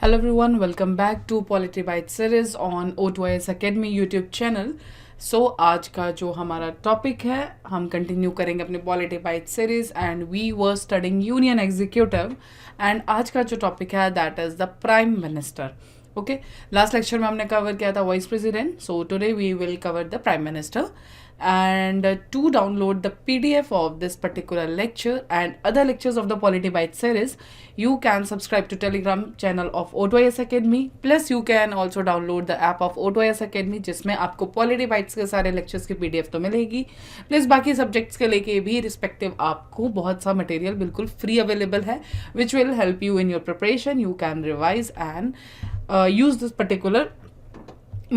Hello everyone, welcome back to Polity Byte series on O2IS Academy YouTube channel. आज का जो हमारा topic है हम कंटिन्यू करेंगे अपने polity bite series and we were studying union executive and आज का जो टॉपिक है that is the prime minister. Okay, last lecture में हमने कवर किया था vice president, so today we will cover the prime minister. And to download the PDF of this particular lecture and other lectures of the Polity Byte series, you can subscribe to Telegram channel of O2IS Academy. Plus you can also download the app of O2IS Academy जिसमें आपको Polity Bytes के सारे lectures की PDF तो मिलेगी. Plus बाकी subjects के लेके भी respective आपको बहुत सा material बिल्कुल free available है which will help you in your preparation. You can revise and use this particular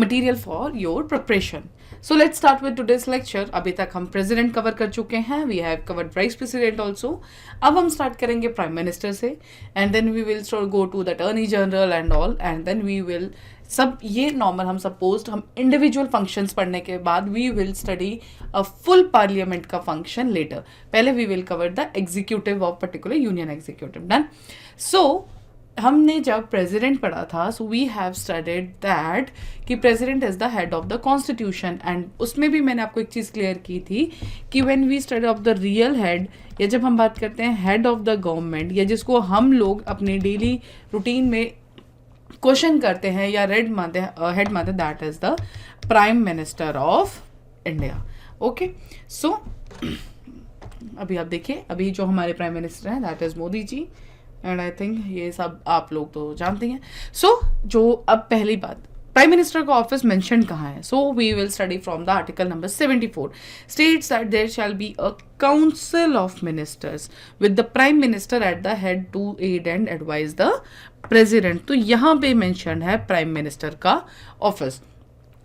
material for your preparation. So let's start with today's lecture. अभी तक हम प्रेसिडेंट कवर कर चुके हैं, we have covered vice president also. अब हम start करेंगे prime minister से and then we will go to the attorney general and all and then we will सब ये नॉर्मल हम सपोज हम इंडिविजुअल फंक्शंस पढ़ने के बाद we will study a full parliament का फंक्शन लेटर. पहले we will cover the executive of particular union executive. Done. So हमने जब प्रेसिडेंट पढ़ा था so we have studied that कि president is the head of the constitution and उसमें भी मैंने आपको एक चीज़ क्लियर की थी कि when we study of the real head या जब हम बात करते हैं हेड ऑफ द गवर्नमेंट या जिसको हम लोग अपने डेली रूटीन में क्वेश्चन करते हैं या हेड मानते that is the prime minister of India. Okay, so अभी आप देखिए अभी जो हमारे प्राइम मिनिस्टर हैं that is Modi ji and I think ये सब आप लोग तो जानते हैं. जो अब पहली बात प्राइम मिनिस्टर का ऑफिस मेंशन कहाँ है. So we will study from the article number 74 states that there shall be a council of ministers with the prime minister at the head to aid and advise the president. तो यहाँ पे mention है prime minister का office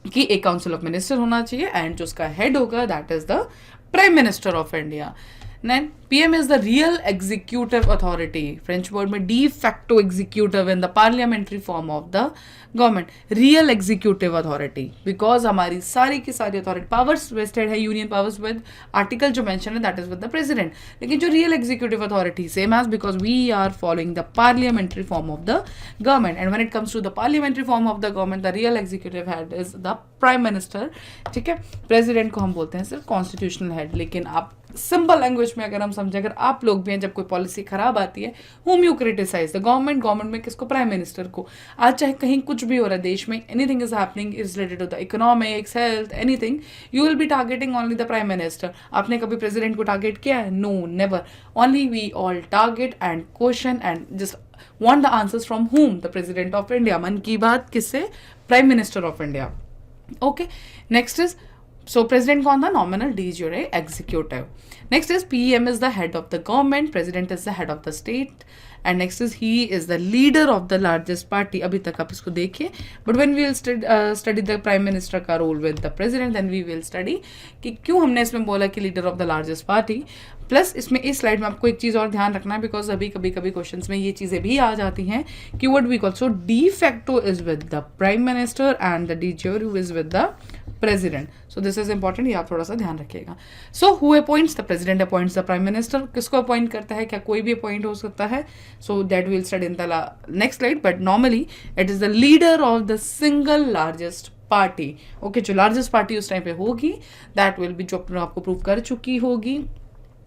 कि एक council of minister होना चाहिए and जो उसका हेड होगा that is the prime minister of India. Then PM is the real executive authority. French word में de facto executive in the parliamentary form of the government. Real executive authority. Because हमारी सारी की सारी authority powers vested है union powers with article जो mention है that is with the president. लेकिन जो real executive authority same as because we are following the parliamentary form of the government. And when it comes to the parliamentary form of the government, the real executive head is the prime minister. ठीक है, president को हम बोलते हैं सिर्फ constitutional head. लेकिन आप simple language में अगर हम समझें, अगर आप लोग भी हैं जब कोई पॉलिसी खराब आती है whom you criticize the government में किसको, प्राइम मिनिस्टर को. आज चाहे कहीं कुछ भी हो रहा है देश में, anything is happening is related to the economics, health, anything, you will be targeting only the prime minister. आपने कभी प्रेसिडेंट को टारगेट किया है? No, never. Only we all target and question and just want the answers from whom? The president of India. Mann Ki Baat किससे? Prime minister of India. Okay, next is so president कौन था? nominal de jure executive. Next is PM is the head of the government, president is the head of the state and next is he is the leader of the largest party. अभी तक आप इसको देखिए, but when we will study the prime minister का role with the president then we will study कि क्यों हमने इसमें बोला कि leader of the largest party. Plus इसमें इस स्लाइड में आपको एक चीज़ और ध्यान रखना है बिकॉज अभी कभी कभी क्वेश्चन में ये चीज़ें भी आ जाती हैं कि what we call. So de facto is with the prime minister and the de jure is with the president. So this is important, ये आप थोड़ा सा ध्यान रखिएगा. So who appoints? The president appoints the prime minister. किसको appoint करता है? क्या कोई भी अपॉइंट हो सकता है? So that will study in the next slide, but normally it is the leader of the single largest party. Okay, जो लार्जेस्ट पार्टी उस टाइम पे होगी दैट विल बी, जो आपको प्रूव कर चुकी होगी,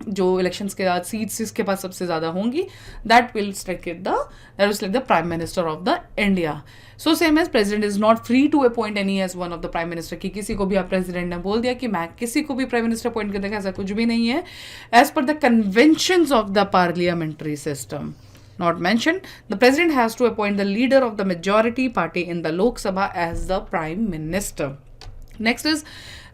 जो इलेक्शंस के बाद सीट्स इसके पास सबसे ज़्यादा होंगी that will select the prime minister of the India. So same as president is not free to appoint any as one of the prime minister. कि किसी को भी आप प्रेसिडेंट ने बोल दिया कि मैं किसी को भी प्राइम मिनिस्टर अपॉइंट कर देगा, ऐसा कुछ भी नहीं है. एज पर the conventions of the parliamentary system not mentioned, the president has to appoint the leader of the majority party in the Lok Sabha as the prime minister. Next is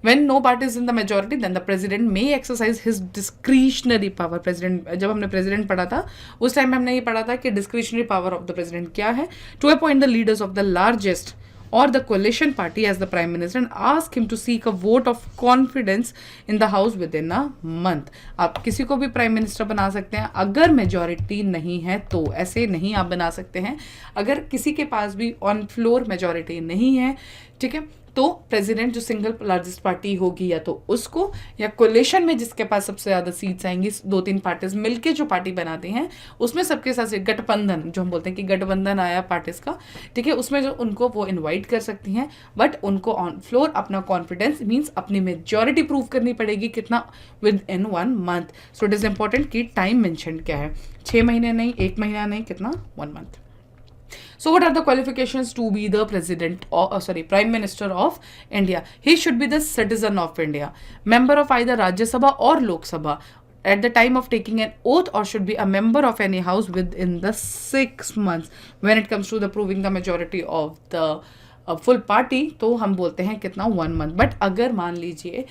when no party is in the majority then the president may exercise his discretionary power. president जब हमने president पढ़ा था उस time में हमने ये पढ़ा था कि discretionary power of the president क्या है? to appoint the leaders of the largest or the coalition party as the prime minister and ask him to seek a vote of confidence in the house within a month. आप किसी को भी prime minister बना सकते हैं अगर majority नहीं है तो. ऐसे नहीं आप बना सकते हैं अगर किसी के पास भी ऑन फ्लोर मेजॉरिटी नहीं है. ठीक है, तो प्रेसिडेंट जो सिंगल लार्जेस्ट पार्टी होगी या तो उसको, या कोलिशन में जिसके पास सबसे ज़्यादा सीट्स आएंगी, 2-3 पार्टीज मिलके जो पार्टी बनाती हैं उसमें सबके साथ गठबंधन, जो हम बोलते हैं कि गठबंधन आया पार्टीज का, ठीक है, उसमें जो उनको वो इन्वाइट कर सकती हैं, बट उनको ऑन फ्लोर अपना कॉन्फिडेंस मीन्स अपनी मेजॉरिटी प्रूव करनी पड़ेगी, कितना, with in 1 month. So it is important कि टाइम मेंशन क्या है, 6 महीने नहीं, 1 महीना नहीं, कितना, 1 month. So what are the qualifications to be the president or prime minister of India? He should be the citizen of India, member of either Rajya Sabha or Lok Sabha at the time of taking an oath, or should be a member of any house within the 6 months. When it comes to the proving the majority of the full party, तो हम बोलते हैं कितना, 1 month. But अगर मान लीजिए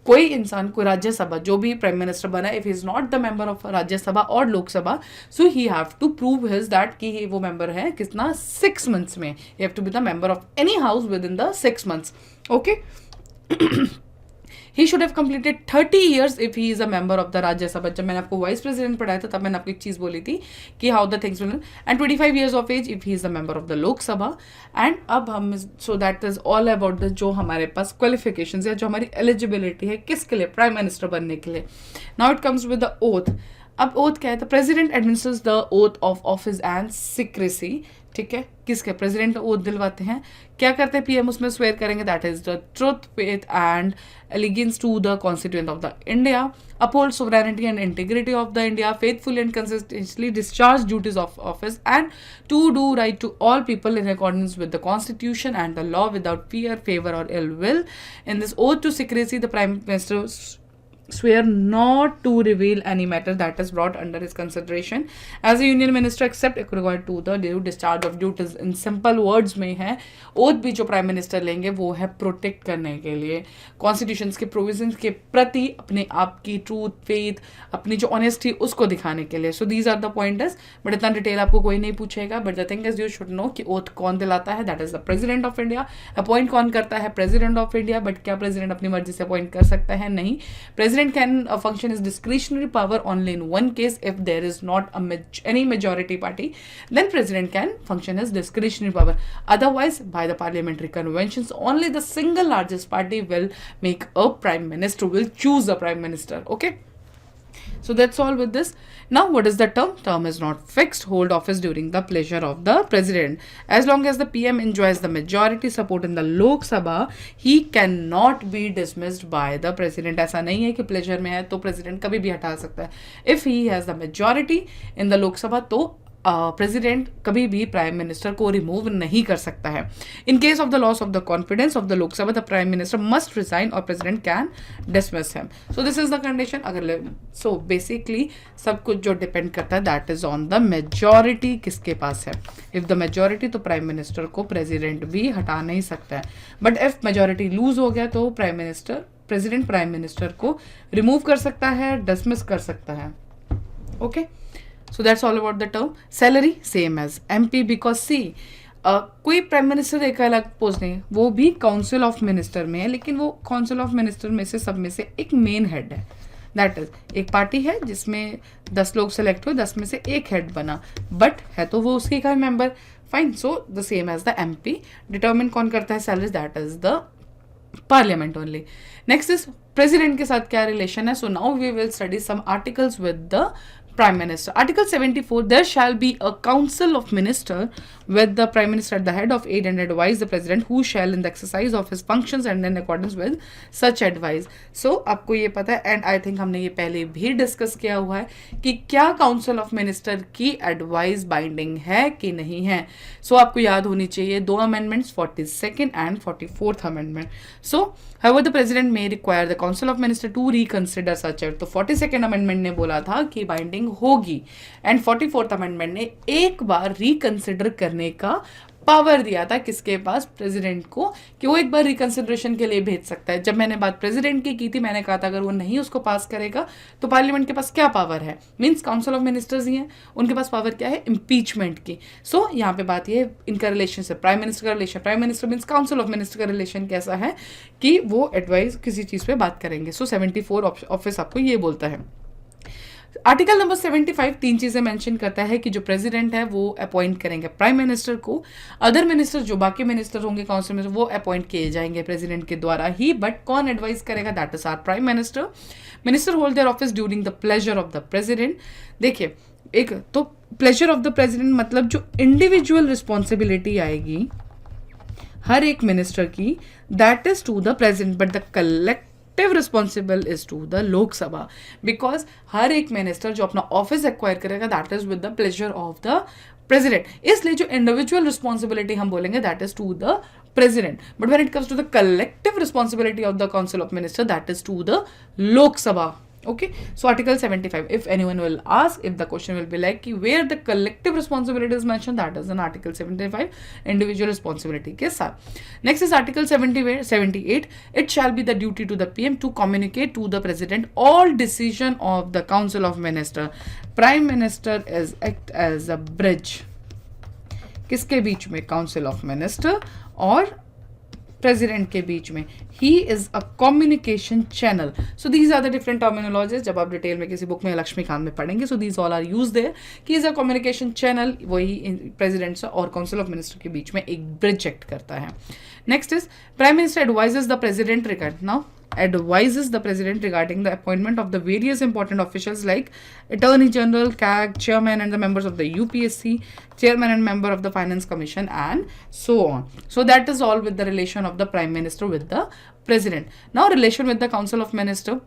कोई इंसान को राज्यसभा, जो भी प्राइम मिनिस्टर बना, if he is not the member of Rajya Sabha और Lok Sabha, so he have to prove his that कि वो मेंबर है कितना, 6 months में। He have to be the member of any house within the 6 months. Okay He should have completed 30 years if he is a member of the Rajya Sabha. जब मैंने आपको vice president पढ़ाया था तब मैंने आपको एक चीज़ बोली थी कि how the things will, and 25 years of age if he is a member of the Lok Sabha. And अब हम, so that is all about the जो हमारे पास qualifications है, जो हमारी eligibility है किसके लिए, प्राइम मिनिस्टर बनने के लिए. Now it comes with the oath. अब ओथ क्या है, तो president administers the oath of office and secrecy, ठीक है, किसके, प्रेसिडेंट ओथ दिलवाते हैं, क्या करते हैं पीएम उसमें स्वेयर करेंगे, that is the truth, faith and allegiance to the constituent of the India, uphold sovereignty and integrity of the India, faithfully and consistently discharge duties of office and to do right to all people in accordance with the constitution and the law without fear, favour और ill will. In this oath to secrecy the prime minister swear not to reveal any matter that is brought under his consideration as a union minister except required to the due discharge of duties. in simple words में है, oath भी जो prime minister लेंगे वो है protect करने के लिए, कॉन्स्टिट्यूशन के प्रोविजंस के प्रति अपने आप की ट्रूथ, फेथ, अपनी जो ऑनेस्टी उसको दिखाने के लिए. So these are the pointers, but इतना डिटेल आपको कोई नहीं पूछेगा. But the thing is you should know कि ओथ कौन दिलाता है, that is the president of India. Appoint कौन करता है, प्रेसिडेंट ऑफ इंडिया. बट क्या प्रेसिडेंट अपनी मर्जी से अपॉइंट कर सकता है, नहीं. President can function as discretionary power only in one case, if there is not any majority party, then president can function as discretionary power. Otherwise, by the parliamentary conventions, only the single largest party will make a prime minister, will choose a prime minister. Okay. So that's all with this. Now what is the term? Term is not fixed. Hold office during the pleasure of the president. As long as the PM enjoys the majority support in the Lok Sabha, he cannot be dismissed by the president. ऐसा नहीं है कि pleasure में है तो president कभी भी हटा सकता है. If he has the majority in the Lok Sabha, तो प्रेसिडेंट कभी भी प्राइम मिनिस्टर को रिमूव नहीं कर सकता है. In case of the loss of the confidence of the Lok Sabha, the prime minister must resign और president can dismiss him. So this is the condition. अगर सो बेसिकली सब कुछ जो डिपेंड करता है that is on the majority किसके पास है. इफ द मेजॉरिटी, तो प्राइम मिनिस्टर को प्रेसिडेंट भी हटा नहीं सकता है. बट इफ मेजॉरिटी लूज हो गया तो प्रेसिडेंट प्राइम मिनिस्टर को रिमूव कर सकता है, डिसमिस कर सकता है. Okay. So that's all about the term. Salary same as MP because see, कोई प्राइम मिनिस्टर एक अलग पोस्ट नहीं है, वो भी काउंसिल ऑफ मिनिस्टर में है, लेकिन वो काउंसिल ऑफ मिनिस्टर में से सब में से एक मेन हेड है. दैट इज एक पार्टी है जिसमें 10 लोग सेलेक्ट हुए, 10 में से एक हेड बना, बट है तो वो उसके का member. Fine. So the same as the MP. Determine कौन करता है salary, that is the parliament only. Next is president के साथ क्या रिलेशन है. So now we will study some articles with the Prime Minister. Article 74, there shall be a council of minister with the Prime Minister at the head of it and advise the President who shall in the exercise of his functions and in accordance with such advice. So आपको ये पता है, and I think हमने ये पहले भी discuss किया हुआ है कि क्या काउंसिल ऑफ मिनिस्टर की एडवाइस बाइंडिंग है कि नहीं है. So आपको याद होनी चाहिए 2 amendments, 42nd and 44th amendment. So however the President may require the council of minister to reconsider such act. तो 42nd amendment ने बोला था कि बाइंडिंग होगी, एंड 44th अमेंडमेंट ने एक बार रिकंसिडर करने का पावर दिया था किसके पास, प्रेसिडेंट को, कि वो एक बार रिकंसिडरेशन के लिए भेज सकता है. जब मैंने बात प्रेसिडेंट की थी, मैंने कहा था अगर वो नहीं उसको पास करेगा तो पार्लियामेंट के पास क्या पावर है, मींस काउंसिल ऑफ मिनिस्टर्स ही हैं, उनके पास पावर क्या है, इम्पीचमेंट की. सो यहाँ पे बात ये, इनका रिलेशन से प्राइम मिनिस्टर का relation, prime minister means council of minister का रिलेशन कैसा है कि वो एडवाइस किसी चीज़ पे बात करेंगे. सो 74 ऑफिस आपको ये बोलता है. आर्टिकल नंबर 75 तीन चीजें मेंशन करता है कि जो प्रेसिडेंट है वो अपॉइंट करेंगे प्राइम मिनिस्टर को, अदर मिनिस्टर जो बाकी मिनिस्टर होंगे काउंसिल में वो अपॉइंट किए जाएंगे प्रेसिडेंट के द्वारा ही, बट कौन एडवाइस करेगा, that is our prime minister. Minister hold their office during the pleasure of the president. देखिए एक तो प्लेजर ऑफ द प्रेसिडेंट मतलब जो इंडिविजुअल रिस्पॉन्सिबिलिटी आएगी हर एक मिनिस्टर की, that is to the president, but the collective responsible is to the Lok Sabha, because हर एक मिनिस्टर जो अपना ऑफिस एक्वायर करेगा that is with the pleasure of the president, इसलिए जो इंडिविजुअल रिस्पॉन्सिबिलिटी हम बोलेंगे that is to the president, but when it comes to the collective responsibility of the council of minister, that is to the lok sabha. Okay, so article 75, if anyone will ask, if the question will be like where the collective responsibility is mentioned, that is in article 75 individual responsibility के साथ. Next is article 78, it shall be the duty to the PM to communicate to the president all decision of the council of minister. Prime minister is act as a bridge किसके बीच में, council of minister और president के बीच में। He is a communication channel. So these are the different terminologies, जब आप detail में किसी बुक में लक्ष्मीकांत में पढ़ेंगे, so these all are use their कि इज अ कम्युनिकेशन चैनल, वही प्रेसिडेंट और काउंसिल ऑफ मिनिस्टर के बीच में एक ब्रिज एक्ट करता है। Next is prime minister advises the president regard, now advises the president regarding the appointment of the various important officials like Attorney General, CAG, Chairman and the members of the UPSC, Chairman and member of the Finance Commission and so on. So that is all with the relation of the Prime Minister with the President. Now relation with the Council of Minister,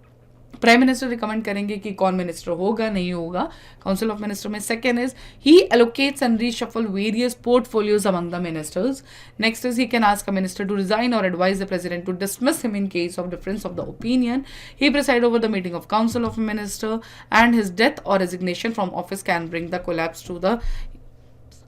prime minister recommend करेंगे कि कौन minister होगा नहीं होगा council of minister में। Second is he allocates and reshuffle various portfolios among the ministers. Next is he can ask a minister to resign और advise the president to dismiss him in case of difference of the opinion. He preside over the meeting of council of minister and his death और resignation from office can bring the collapse to the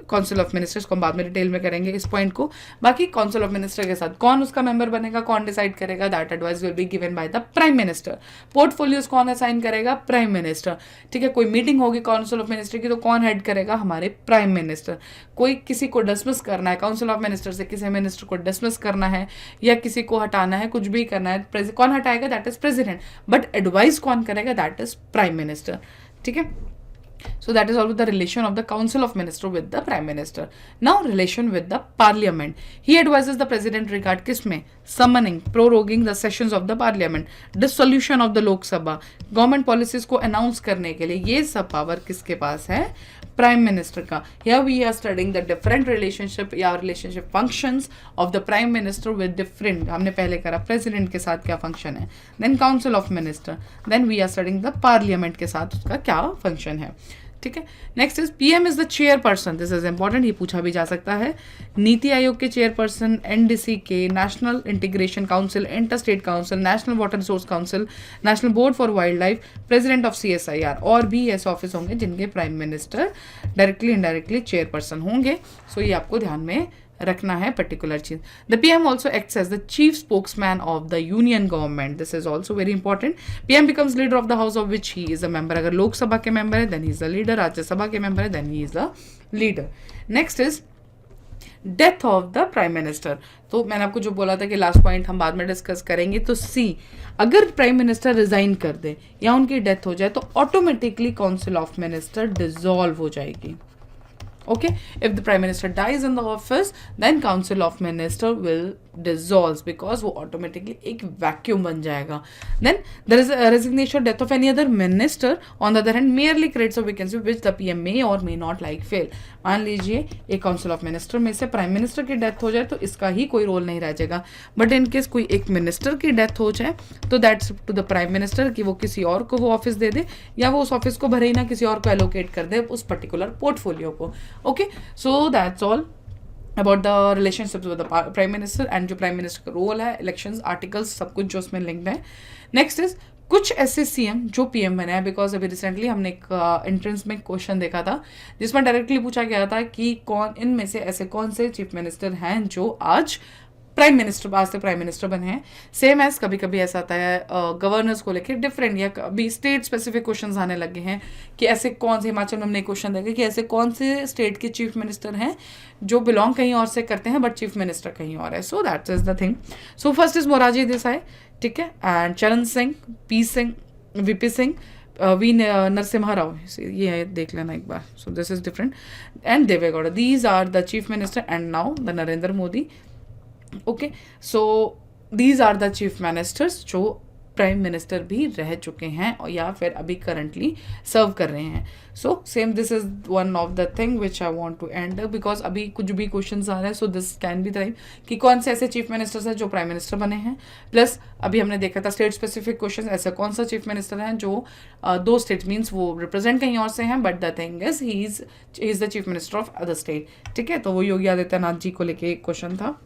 council of ministers को हम बाद में detail में करेंगे इस point को। बाकी काउंसिल ऑफ मिनिस्टर के साथ कौन उसका मेंबर बनेगा, कौन डिसाइड करेगा, that advice will be given by the prime minister. Portfolios कौन असाइन करेगा, प्राइम मिनिस्टर। ठीक है, कोई मीटिंग होगी काउंसिल ऑफ मिनिस्टर की तो कौन हेड करेगा, हमारे प्राइम मिनिस्टर। कोई किसी को डिसमिस करना है काउंसिल ऑफ मिनिस्टर से, किसी मिनिस्टर को डिसमिस करना है या किसी को हटाना है, कुछ भी करना है, कौन हटाएगा, that is president, but advice कौन करेगा, दैट इज प्राइम मिनिस्टर। ठीक है, so that is all with the relation of the council of minister with the prime minister. Now relation with the parliament, he advises the president regard किसमें, summoning, proroguing the sessions of the parliament, dissolution of the lok sabha, government policies को announce करने के लिए, ये सब power किसके पास है, प्राइम मिनिस्टर का। Here we are studying the different relationship या relationship functions of the prime minister with different, हमने पहले करा प्रेसिडेंट के साथ क्या फंक्शन है, then council of minister, then we are studying the parliament के साथ उसका क्या फंक्शन है। ठीक है, next is PM is the chairperson, this is important, ये पूछा भी जा सकता है। नीति आयोग के चेयरपर्सन, एनडीसी के, national integration council, inter state council, national water resource council, national board for wild life, president of CSIR, और भी ऐसे ऑफिस होंगे जिनके prime minister directly indirectly chairperson होंगे। सो ये आपको ध्यान में रखना है पर्टिकुलर चीज। The PM also acts as the chief spokesman of the union government, this is also very important. PM becomes leader of the house of which he is a member, अगर लोकसभा के मेंबर है then he is a leader, Rajya Sabha के member है then he is a leader. Next is death of the prime minister, तो मैंने आपको जो बोला था कि लास्ट पॉइंट हम बाद में डिस्कस करेंगे, तो सी अगर प्राइम मिनिस्टर रिजाइन कर दे या उनकी डेथ हो जाए तो automatically council of minister dissolve हो जाएगी। Okay, if the prime minister dies in the office then council of minister will dissolve because वो automatically एक vacuum बन जाएगा। Then there is a resignation, death of any other minister on the other hand merely creates a vacancy which the PM may or may not like fill। मान लीजिए एक council of minister में से prime minister की death हो जाए तो इसका ही कोई रोल नहीं रह जाएगा, बट इन केस कोई एक मिनिस्टर की डेथ हो जाए तो that's to the prime minister कि वो किसी और को वो ऑफिस दे दे या वो उस ऑफिस को भरे ही ना किसी और को एलोकेट कर दे उस पर्टिकुलर पोर्टफोलियो को। Okay, so that's all about the relationship with the prime minister and जो प्राइम मिनिस्टर का रोल है, इलेक्शंस, आर्टिकल्स, सब कुछ जो उसमें लिंक्ड है। नेक्स्ट इज कुछ ऐसे सीएम जो पीएम बने हैं, बिकॉज अभी रिसेंटली हमने एक एंट्रेंस में क्वेश्चन देखा था जिसमें डायरेक्टली पूछा गया था कि कौन इनमें से ऐसे कौन से चीफ मिनिस्टर हैं जो आज प्राइम मिनिस्टर, आज से प्राइम मिनिस्टर बने हैं। सेम एज कभी कभी ऐसा आता है गवर्नर्स को लेकर डिफरेंट या कभी स्टेट स्पेसिफिक क्वेश्चंस आने लगे हैं कि ऐसे कौन से, हिमाचल में हमने क्वेश्चन देखा कि ऐसे कौन से स्टेट के चीफ मिनिस्टर हैं जो बिलोंग कहीं और से करते हैं बट चीफ मिनिस्टर कहीं और है। So that's is the thing. So first is Morarji Desai, ठीक है, and Charan Singh, P Singh, VP Singh, V Narasimha Rao, ये है, देख लेना एक बार. So this is different. And Deve Gowda, these are the chief minister. And now the Narendra Modi. Okay, so these are the chief ministers जो prime minister भी रह चुके हैं और या फिर अभी करंटली सर्व कर रहे हैं. So same, this is one of the thing which I want to end, because अभी कुछ भी क्वेश्चंस आ रहे हैं. So this can be time कि कौन से ऐसे चीफ मिनिस्टर्स हैं जो प्राइम मिनिस्टर बने हैं. प्लस अभी हमने देखा था स्टेट स्पेसिफिक क्वेश्चन, ऐसा कौन सा चीफ मिनिस्टर हैं जो दो स्टेट मीन्स वो रिप्रेजेंट कहीं और से हैं, but the thing is he is the chief minister of other state. ठीक है, तो वो योगी आदित्यनाथ जी को लेके एक क्वेश्चन था.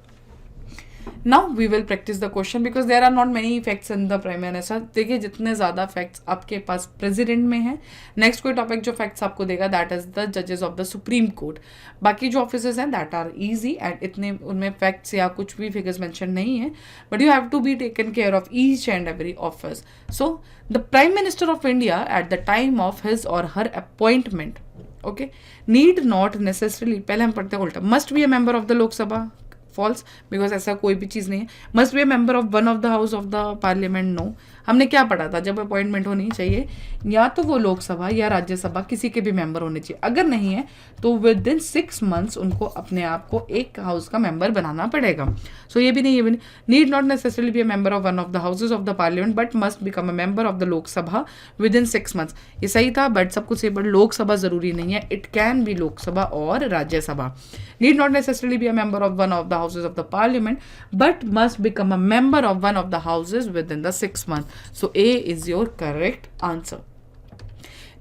Now we will practice the question because there are not many facts in the prime minister. देखिए जितने ज़्यादा facts आपके पास प्रेसिडेंट में हैं. नेक्स्ट कोई टॉपिक जो facts आपको देगा दैट इज द जजेस ऑफ द सुप्रीम कोर्ट. बाकी जो ऑफिसर्स हैं दैट आर ईजी एंड इतने उनमें facts या कुछ भी फिगर्स मेंशन नहीं है, but you have to be taken care of each and every office. So the prime minister of India at the time of his और her appointment, okay, need not necessarily, पहले हम पढ़ते हैं उल्टा, must be a member of the Lok Sabha. False, because ऐसा कोई भी चीज़ नहीं है. Must be a member of one of the house of the parliament. No, हमने क्या पढ़ा था, जब अपॉइंटमेंट होनी चाहिए या तो वो लोकसभा या राज्यसभा किसी के भी मेंबर होने चाहिए. अगर नहीं है तो विद इन 6 months उनको अपने आप को एक हाउस का मेंबर बनाना पड़ेगा. सो ये भी नहीं, ये भी नहीं. Need not necessarily be a member of one of the houses of the parliament but must become a member of the Lok Sabha with in 6 months. ये सही था, बट सब कुछ, बट लोकसभा जरूरी नहीं है. इट कैन बी लोकसभा और Rajya Sabha. Need not necessarily be a member of one of the houses of the parliament but must become a member of one of the houses with in the 6 months. So A is your correct answer.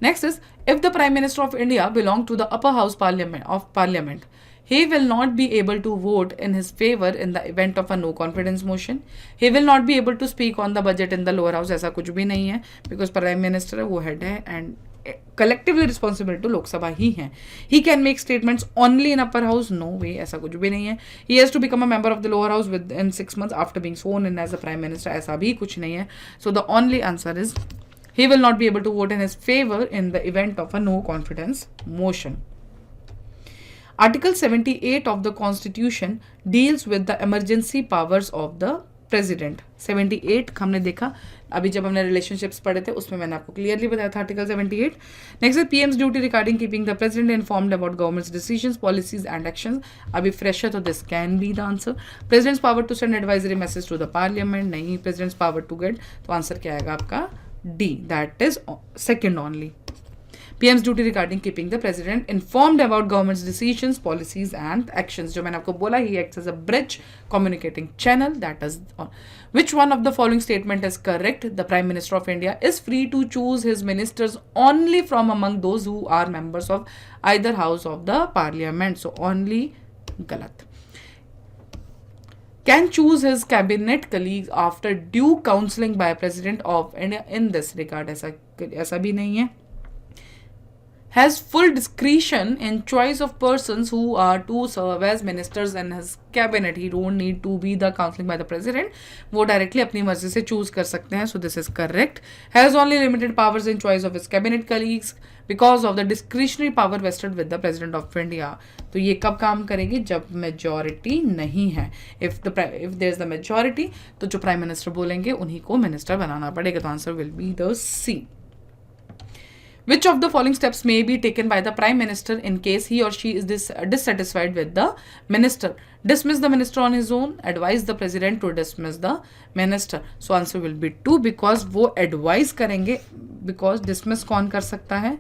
Next is, if the Prime Minister of India belong to the upper house parliament, he will not be able to vote in his favor in the event of a no confidence motion. He will not be able to speak on the budget in the lower house. ऐसा कुछ भी नहीं है, because Prime Minister है, वो head है and collectively responsible to Lok Sabha ही हैं. He can make statements only in upper house. No way, ऐसा कुछ भी नहीं है. He has to become a member of the lower house within 6 months after being sworn in as a prime minister. ऐसा भी कुछ नहीं है. So the only answer is he will not be able to vote in his favor in the event of a no confidence motion. Article 78 of the Constitution deals with the emergency powers of the president. 78 हमने देखा अभी जब हमने relationships पढ़े थे, उसमें मैंने आपको क्लियरली बताया था आर्टिकल 78. नेक्स्ट है PM's duty regarding keeping the president informed about government's decisions, policies and actions. अभी फ्रेश है तो this can be the answer. President's power to send advisory message to the parliament, नहीं. President's power to get, तो answer क्या आएगा आपका D, that is second only. PM's duty regarding keeping the president informed about government's decisions, policies and actions. जो मैंने आपको बोला, he acts as a bridge communicating channel. That is, which one of the following statement is correct? The Prime Minister of India is free to choose his ministers only from among those who are members of either house of the parliament. So only गलत. Can choose his cabinet colleagues after due counseling by President of India in this regard. ऐसा भी नहीं है. Has full discretion in choice of persons who are to serve as ministers in his cabinet. He don't need to be the counseling by the president. वो directly अपनी मर्जी से choose कर सकते हैं. So this is correct. Has only limited powers in choice of his cabinet colleagues because of the discretionary power vested with the president of India. तो ये कब काम करेगी? जब majority नहीं है. If there is the majority, तो जो prime minister बोलेंगे उन्हीं को minister बनाना पड़ेगा. तो answer will be the C. Which of the following steps may be taken by the Prime Minister in case he or she is dissatisfied with the minister? Dismiss the minister on his own, advise the president to dismiss the minister. So answer will be 2 because वो advise करेंगे, because dismiss कौन कर सकता है?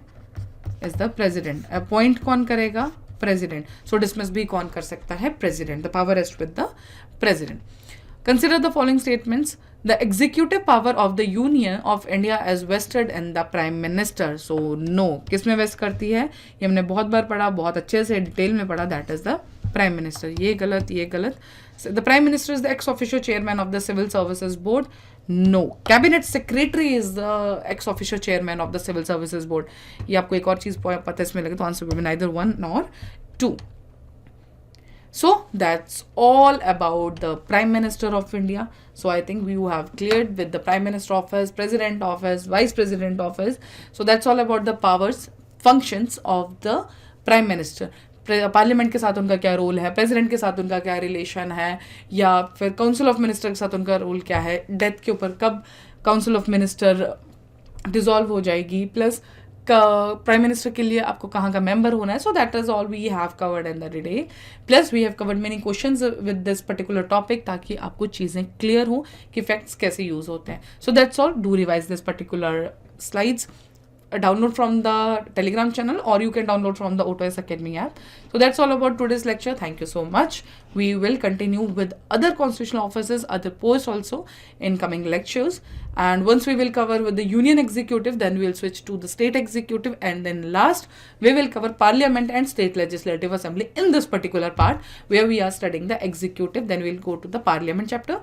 Is the president. Appoint कौन करेगा? President. So dismiss भी कौन कर सकता है? President. The power rests with the president. Consider the following statements. The executive power of the Union of India is vested in the Prime Minister. So no. किस में waste करती है? ये हमने बहुत बार पढ़ा, बहुत अच्छे से डिटेल में पढ़ा. That is the Prime Minister. ये गलत, ये गलत. So the Prime Minister is the ex officio chairman of the Civil Services Board. No. Cabinet Secretary is the ex officio chairman of the Civil Services Board. ये आपको एक और चीज़ पता इसमें लगे तो answer will be neither 1 nor 2. So that's all about the Prime Minister of India. So I think you have cleared with the Prime Minister office, President office, Vice President office. So that's all about the powers, functions of the Prime Minister. Parliament के साथ उनका क्या role है, president के साथ उनका क्या relation है, या फिर काउंसिल ऑफ मिनिस्टर के साथ उनका रोल क्या है, डेथ के ऊपर कब काउंसिल ऑफ मिनिस्टर डिसॉल्व हो जाएगी, प्लस प्राइम मिनिस्टर के लिए आपको कहाँ का मेंबर होना है. So that is all we have covered in the day. Plus we have covered many questions with this particular topic, ताकि आपको चीज़ें क्लियर हो कि फैक्ट्स कैसे यूज होते हैं. So that's all. Do revise this particular slides, download from the Telegram channel, or you can download from the OTOS Academy app. So that's all about today's lecture. Thank you so much. We will continue with other constitutional offices, other posts also in coming lectures. And once we will cover with the union executive, then we will switch to the state executive, and then last we will cover parliament and state legislative assembly in this particular part where we are studying the executive. Then we'll go to the parliament chapter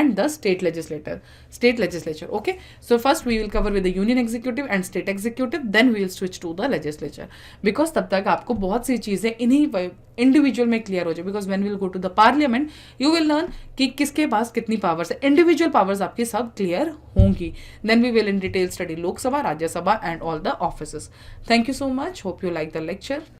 and the state legislature. Okay, so first we will cover with the union executive and state executive, then we will switch to the legislature, because तब तक आपको बहुत सी चीज़ें इन्हीं individual में clear हो जाए. Because when will go to the parliament you will learn कि किसके पास कितनी पावर्स है. इंडिविजुअल पावर्स आपकी सब क्लियर होंगी. Then we will in detail study Lok Sabha, Rajya Sabha and all the offices. Thank you so much. Hope you like the lecture.